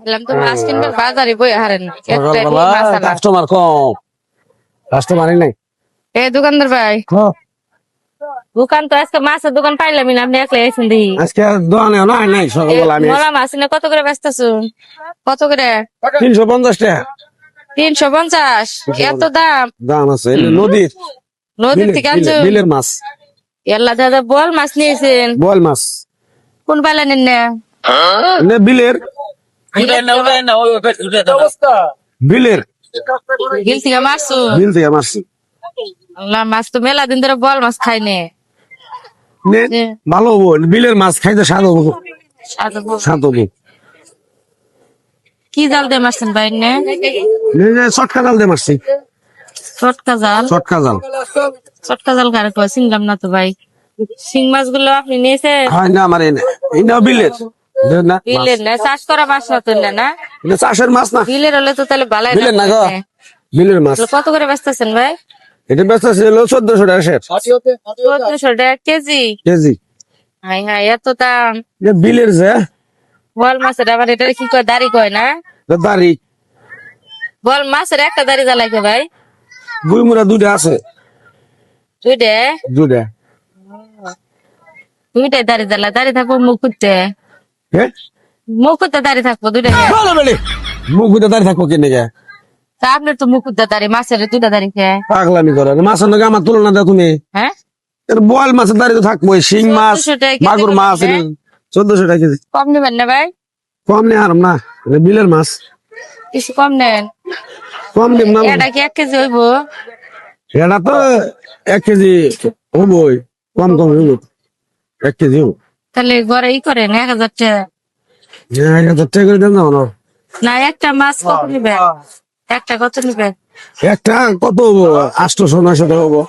আলাম তো মাছ কিনবে বাজারে বই হারেন কাস্টমার কম, কাস্টমারই নাই। এ দোকানদার ভাই, দোকান তো আজকে মাছের দোকান পাইলাম না, আপনি একলাই আছেন দেখি। আজকে দোকানে নাই নাই, সকালবেলা আমি মরা মাছ না কত করে ব্যস্ত কত করে? 350 টাকা 350? এত দাম? দাম আছে। নদীর নদীর থেকে আনছেন? বিলের মাছ। এল্লা দাদা বল মাছ নিয়েছেন? বল মাছ কোন পাইলা নেন না? বিলের বিলের বিল থেকে মারছো? বিল থেকে মারছি। আল্লাহ, মাছ তো মেলা দিন ধরে বল মাছ খাই নে। ভালো হবো, বিলের মাছ খাইতে স্বাদ হবো, স্বাদ হবো। কি জাল দিয়ে মারছেন ভাই? নে চটকা জাল দিয়ে মারছি। চটকা জাল? চটকা জাল, চটকা জাল কারে কয়? চিনলাম না তো ভাই। শিং মাছ গুলো আপনি নিয়েছেন? হয় না আমার এনে, এই না বিলের না, বিলের না? চাষ করা মাছ না তো না? এটা চাষের মাছ না। বিলের হলে তো তাহলে ভালো বিলের না গো, বিলের মাছ। কত করে বেচতেছেন ভাই? এটা ব্যস্ত ছিল 1400 টাকা শের। 1400 টাকা কেজি? কেজি। হাই হাই, এত দাম! বিলের যে বল মাছের আবার এটা কি কয়, দাড়ি কয় না? দাড়ি বল মাছের একটা দাড়ি জ্বালাইছে ভাই? গুইমুরা দুইটা আছে। দুইটা? দুইটা দুইটাই দাড়ি জ্বালা? দাড়ি থাকবো মুখ খুঁজতে? মুখ খুঁজতে দাড়ি থাকবো দুইটা? মুখ বুঝে দাঁড়িয়ে থাকবো কেনে গে? তা আপনার তো মুখ খুঁজতে দাড়ি, মাছের দুইটা দাড়ি কে? পাগলামি করে মাছের নাকি আমার তুলনা দাও তুমি? হ্যাঁ, বল মাছের দাঁড়িয়ে তো থাকবো, শিং মাছ 1400 টাকা কেজি মাগুর মাছ বললেন, 1400 টাকা কেজি। কম নেবেন না ভাই? কম নেই আর না, বিলের মাছ কিছু কম নেন। কম নিব না। এটা কি 1 কেজি হইব? এটা তো 1 কেজি হবই, কম কম হইব, 1 কেজি হবো। তাহলে ঘরে করেন 1000 টাকা? 1000 টাকা করে দেন না। না, একটা মাছ কত নিবে? একটা কত নিবে? একটা কত হবো? 800 900 টাকা হবো।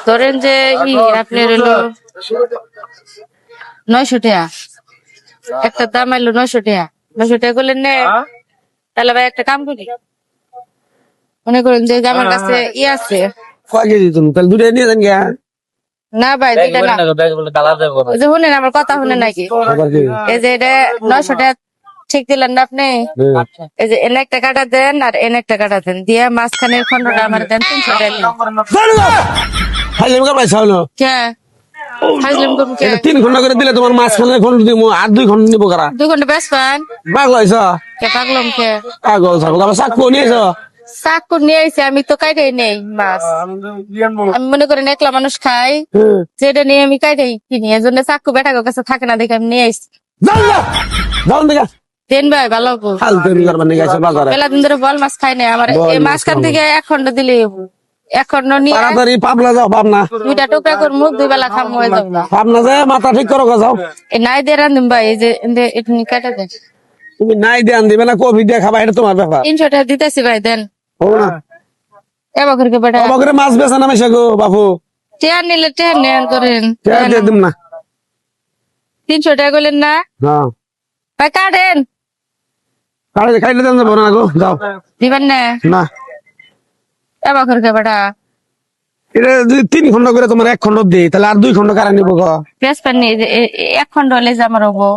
ধরেন যে আপনার হলো 900 টাকা, একটা দাম আইলো 900 টাকা। 900 টাকা করলেন নে, তাহলে ভাই একটা কাম করি, মনে করেন যে আমার কাছে আছে। কয় কেজি তুমি তাহলে দুটো নিয়ে যান গিয়া? না ভাই, দুইটা না। ওই যে শুনেন, আমার কথা শুনেন নাকি? এই যে এটা 900 টাকা ঠিক দিলেন না আপনি? এই যে এনে একটা কাটা দেন আর এনে একটা কাটা দেন, দিয়ে মাঝখানের খন্ডটা আমার দেন 300 টাকা দিন। কে হাজলাম করুন কে? 3 ঘন্টা করে দিলে তোমার মাঝখানে খন্ড দিব, আর 2 ঘন্টা নিবো কারা? 2 ঘন্টা বেশ পান? পাগল হইছ? কে পাগলাম কে? পাগল ছাগল, আবার চাকু নিয়েছ? চাকু নিয়ে আইছি, আমি তো কাইটাই নেই মাছ। আমি মনে করেন একলা মানুষ খাই, যেটা নিয়ে আমি কাইটাই কিনি, এই জন্য চাকু বেটার কাছে থাকে না দেখে আমি নিয়ে আইছি। দেন ভাই, ভালো হবো। বেলা দিন ধরে বল মাছ খাই না, আমার এই মাঝখান থেকে 1 খন্ড দিলে 1 খন্ড নিয়ে তাড়াতাড়ি পাবনা যাও, পাবনা 2টা টুকরা করে মুখ 2 বেলা খাম হয়ে যাবে। পাবনা যায় মাথা ঠিক করো যাও। এই নাই দিয়ে রান্ধুন ভাই, এই যে এটুনি কাটা দেন। তুমি নাই দেন দিবে না, কফি দিয়ে খাবা, এটা তোমার ব্যাপার। 300 টাকা দিতেছি ভাই, দেন। হবো না? এবার করে বেটা অবাকরে মাছ বেচা নামে গো বাপু। টেয়ার নিলে টেয়ার নেন করেন। টেয়া দিয়ে দিম না। 300 টাকা করলেন না হ্যাঁ, ভাই? কাটেন। খাইলে দেন যাবো না গো, যাও। দিবেন না? না, এবার করে বেটা এটা যদি 3 ঘন্টা করে তোমার 1 খন্ড দিই, তাহলে আর 2 খন্ড কারা নিবো গো? পেঁয়াজ পান নিয়ে 1 খন্ড হলে যে আমার হবো।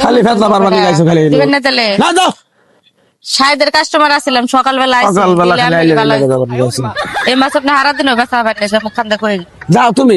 খালি ফেতলা বারবার গাইছো খালি। দিবেন না তাহলে? না দাও, সাইদের কাস্টমার আসছিলাম সকালবেলা, সকালবেলা খালি আইলে এই মাছ আপনি হারা দিন বেচা পারলে মুখ খান্দা কই যাও তুমি।